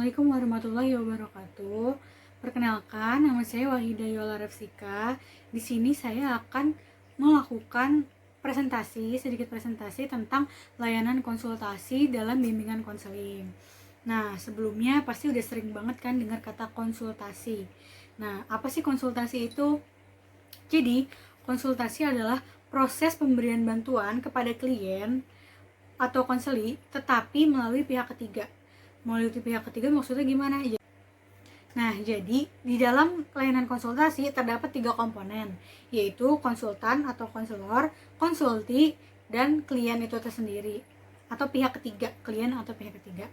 Assalamualaikum warahmatullahi wabarakatuh. Perkenalkan, nama saya Wahida Yola Refsika. Di sini saya akan melakukan sedikit presentasi tentang layanan konsultasi dalam bimbingan konseling. Nah, sebelumnya pasti udah sering banget kan dengar kata konsultasi. Nah, apa sih konsultasi itu? Jadi, konsultasi adalah proses pemberian bantuan kepada klien atau konseli, tetapi melalui pihak ketiga. Melalui pihak ketiga maksudnya gimana? Nah, jadi di dalam layanan konsultasi terdapat 3 komponen, yaitu konsultan atau konselor, konsulti, dan klien itu tersendiri atau pihak ketiga, klien atau pihak ketiga.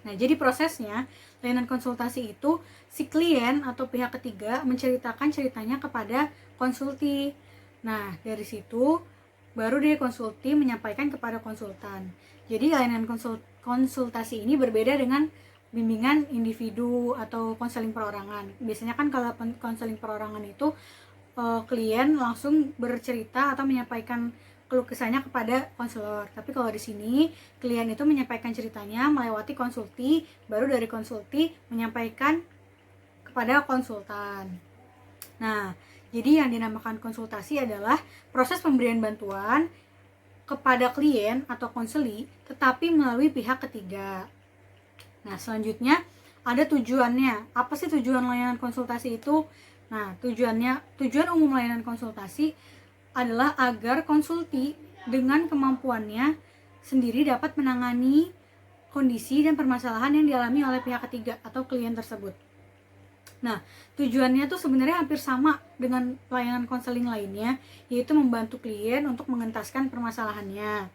Nah, jadi prosesnya layanan konsultasi itu si klien atau pihak ketiga menceritakan ceritanya kepada konsulti. Nah, dari situ baru deh konsulti menyampaikan kepada konsultan. Jadi layanan konsultasi ini berbeda dengan bimbingan individu atau konseling perorangan. Biasanya kan kalau konseling perorangan itu klien langsung bercerita atau menyampaikan keluh kesahnya kepada konselor. Tapi kalau di sini klien itu menyampaikan ceritanya melewati konsulti, baru dari konsulti menyampaikan kepada konsultan. Nah, jadi yang dinamakan konsultasi adalah proses pemberian bantuan kepada klien atau konseli, tetapi melalui pihak ketiga. Nah, selanjutnya ada tujuannya. Apa sih tujuan layanan konsultasi itu? Nah, tujuan umum layanan konsultasi adalah agar konsulti dengan kemampuannya sendiri dapat menangani kondisi dan permasalahan yang dialami oleh pihak ketiga atau klien tersebut. Nah, tujuannya tuh sebenarnya hampir sama dengan layanan konseling lainnya, yaitu membantu klien untuk mengentaskan permasalahannya.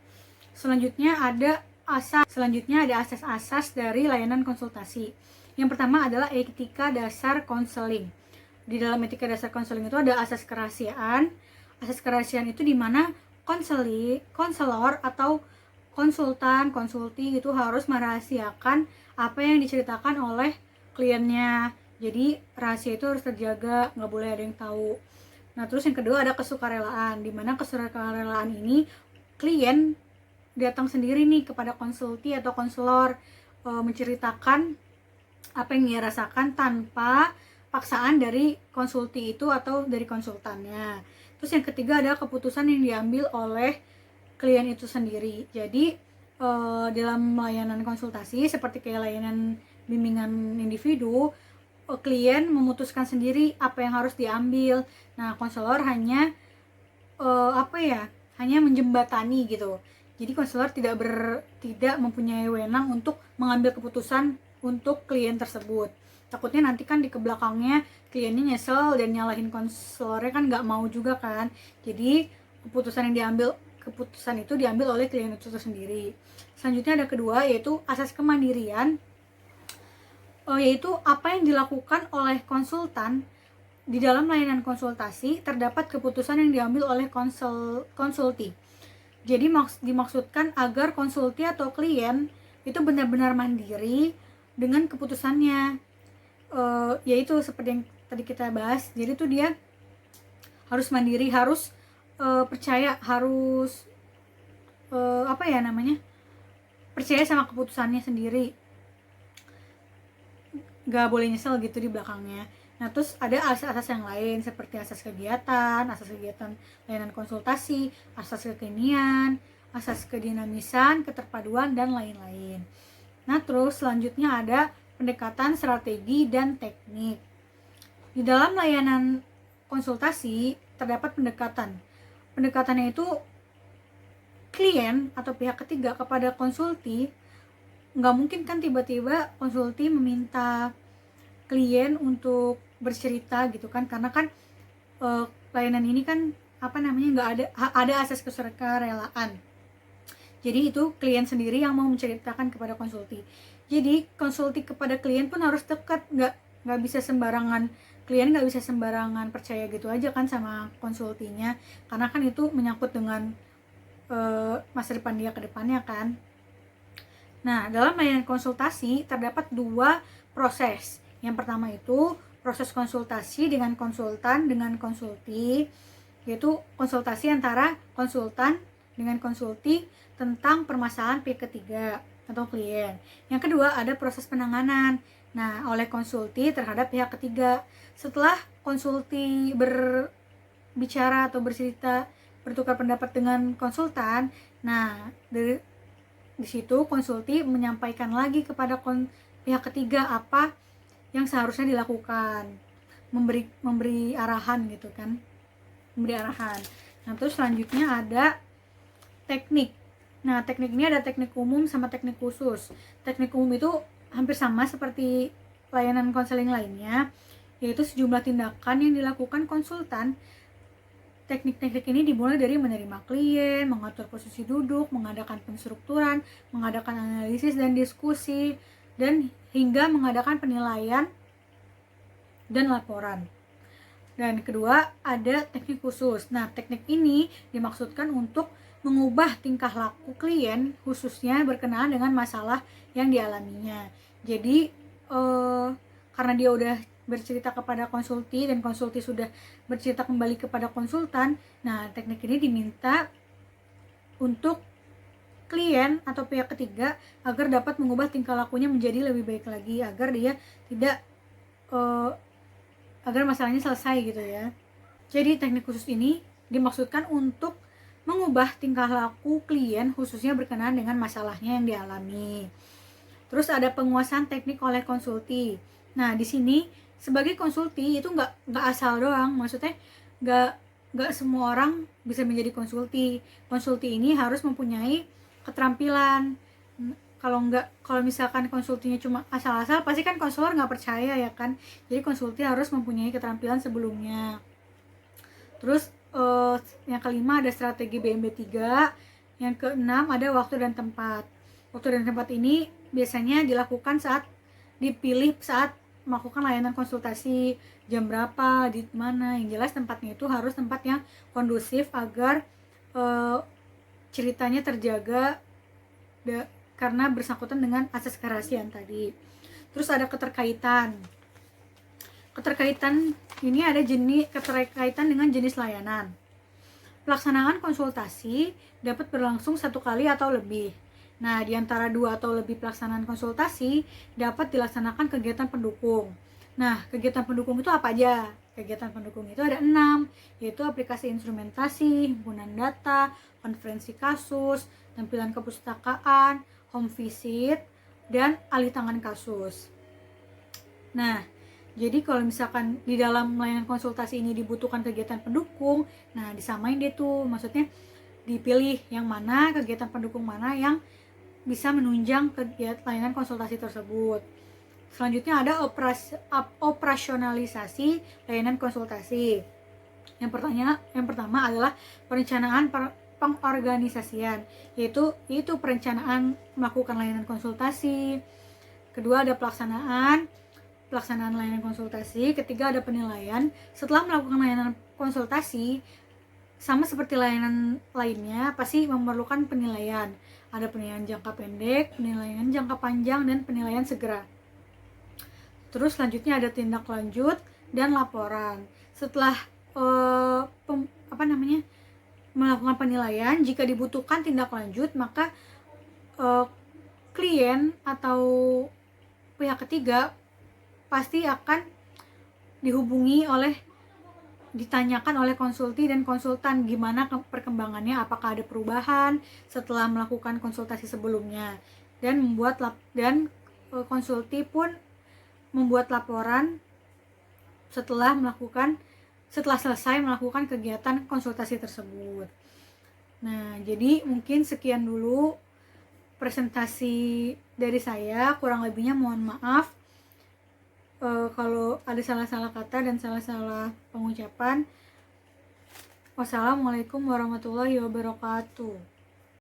Selanjutnya ada asas-asas dari layanan konsultasi. Yang pertama adalah etika dasar konseling. Di dalam etika dasar konseling itu ada asas kerahasiaan. Asas kerahasiaan itu di mana konselor atau konsultan, konsulti itu harus merahasiakan apa yang diceritakan oleh kliennya. Jadi rahasia itu harus terjaga, nggak boleh ada yang tahu. Nah, terus yang kedua ada kesukarelaan, di mana kesukarelaan ini klien datang sendiri nih kepada konsulti atau konselor, menceritakan apa yang ia rasakan tanpa paksaan dari konsulti itu atau dari konsultannya. Terus yang ketiga ada keputusan yang diambil oleh klien itu sendiri. Jadi dalam layanan konsultasi seperti kayak layanan bimbingan individu, klien memutuskan sendiri apa yang harus diambil. Nah, konselor hanya hanya menjembatani gitu. Jadi konselor tidak mempunyai wewenang untuk mengambil keputusan untuk klien tersebut. Takutnya nanti kan di kebelakangnya kliennya nyesel dan nyalahin konselornya, kan nggak mau juga kan. Jadi keputusan itu diambil oleh klien itu sendiri. Selanjutnya ada kedua, yaitu asas kemandirian, yaitu apa yang dilakukan oleh konsultan di dalam layanan konsultasi terdapat keputusan yang diambil oleh konsulti. Jadi dimaksudkan agar konsulti atau klien itu benar-benar mandiri dengan keputusannya, yaitu seperti yang tadi kita bahas. Jadi tuh dia harus mandiri, harus percaya, harus percaya sama keputusannya sendiri, nggak boleh nyesel gitu di belakangnya. Nah, terus ada asas-asas yang lain seperti asas kegiatan layanan konsultasi, asas kekinian, asas kedinamisan, keterpaduan, dan lain-lain. Nah, terus selanjutnya ada pendekatan strategi dan teknik. Di dalam layanan konsultasi terdapat pendekatannya itu klien atau pihak ketiga kepada konsulti. Nggak mungkin kan tiba-tiba konsulti meminta klien untuk bercerita gitu kan, karena kan layanan ini kan nggak ada asas kesukarelaan. Jadi itu klien sendiri yang mau menceritakan kepada konsulti. Jadi konsulti kepada klien pun harus dekat, nggak bisa sembarangan, klien nggak bisa sembarangan percaya gitu aja kan sama konsultinya, karena kan itu menyangkut dengan masa depan dia ke depannya kan. Nah, dalam layanan konsultasi terdapat 2 proses. Yang pertama itu proses konsultasi dengan konsultan dengan konsulti, yaitu konsultasi antara konsultan dengan konsulti tentang permasalahan pihak ketiga, atau klien. Yang kedua ada proses penanganan. Nah, oleh konsulti terhadap pihak ketiga. Setelah konsulti berbicara atau bercerita, bertukar pendapat dengan konsultan, nah di situ konsulti menyampaikan lagi kepada pihak ketiga apa yang seharusnya dilakukan, memberi arahan gitu kan, memberi arahan. Nah, terus selanjutnya ada teknik. Nah, teknik ini ada teknik umum sama teknik khusus. Teknik umum itu hampir sama seperti layanan konseling lainnya, yaitu sejumlah tindakan yang dilakukan konsultan. Teknik-teknik ini dimulai dari menerima klien, mengatur posisi duduk, mengadakan penstrukturan, mengadakan analisis dan diskusi, dan hingga mengadakan penilaian dan laporan. Dan kedua ada teknik khusus. Nah, teknik ini dimaksudkan untuk mengubah tingkah laku klien, khususnya berkenaan dengan masalah yang dialaminya. Jadi karena dia udah bercerita kepada konsulti dan konsulti sudah bercerita kembali kepada konsultan, nah teknik ini diminta untuk klien atau pihak ketiga agar dapat mengubah tingkah lakunya menjadi lebih baik lagi, agar dia tidak agar masalahnya selesai gitu ya. Jadi teknik khusus ini dimaksudkan untuk mengubah tingkah laku klien, khususnya berkenaan dengan masalahnya yang dialami. Terus ada penguasaan teknik oleh konsulti. Nah, di sini sebagai konsulti itu nggak asal doang, maksudnya nggak semua orang bisa menjadi konsulti. Konsulti ini harus mempunyai keterampilan. Kalau misalkan konsultinya cuma asal-asal, pasti kan konselor nggak percaya ya kan. Jadi konsulti harus mempunyai keterampilan sebelumnya. Terus yang kelima ada strategi BMB3. Yang keenam ada waktu dan tempat. Waktu dan tempat ini biasanya dilakukan saat dipilih saat melakukan layanan konsultasi, jam berapa, di mana. Yang jelas tempatnya itu harus tempat yang kondusif agar ceritanya terjaga karena bersangkutan dengan asas kerahasiaan tadi. Terus ada keterkaitan. Keterkaitan ini ada keterkaitan dengan jenis layanan. Pelaksanaan konsultasi dapat berlangsung 1 kali atau lebih. Nah, di antara 2 atau lebih pelaksanaan konsultasi dapat dilaksanakan kegiatan pendukung. Nah, kegiatan pendukung itu apa aja? Kegiatan pendukung itu ada 6, yaitu aplikasi instrumentasi, himpunan data, konferensi kasus, tampilan kepustakaan, home visit, dan alih tangan kasus. Nah, jadi kalau misalkan di dalam layanan konsultasi ini dibutuhkan kegiatan pendukung, nah disamain deh tuh, maksudnya dipilih yang mana, kegiatan pendukung mana yang bisa menunjang kegiatan layanan konsultasi tersebut. Selanjutnya ada operasionalisasi layanan konsultasi. Yang pertama adalah perencanaan pengorganisasian, yaitu perencanaan melakukan layanan konsultasi. Kedua ada pelaksanaan layanan konsultasi. Ketiga ada penilaian. Setelah melakukan layanan konsultasi, sama seperti layanan lainnya, pasti memerlukan penilaian. Ada penilaian jangka pendek, penilaian jangka panjang, dan penilaian segera. Terus selanjutnya ada tindak lanjut dan laporan. Setelah melakukan penilaian, jika dibutuhkan tindak lanjut, maka klien atau pihak ketiga pasti akan ditanyakan oleh konsulti dan konsultan gimana perkembangannya, apakah ada perubahan setelah melakukan konsultasi sebelumnya, dan konsulti pun membuat laporan setelah selesai melakukan kegiatan konsultasi tersebut. Nah, jadi mungkin sekian dulu presentasi dari saya, kurang lebihnya mohon maaf kalau ada salah-salah kata dan salah-salah pengucapan. Wassalamualaikum warahmatullahi wabarakatuh.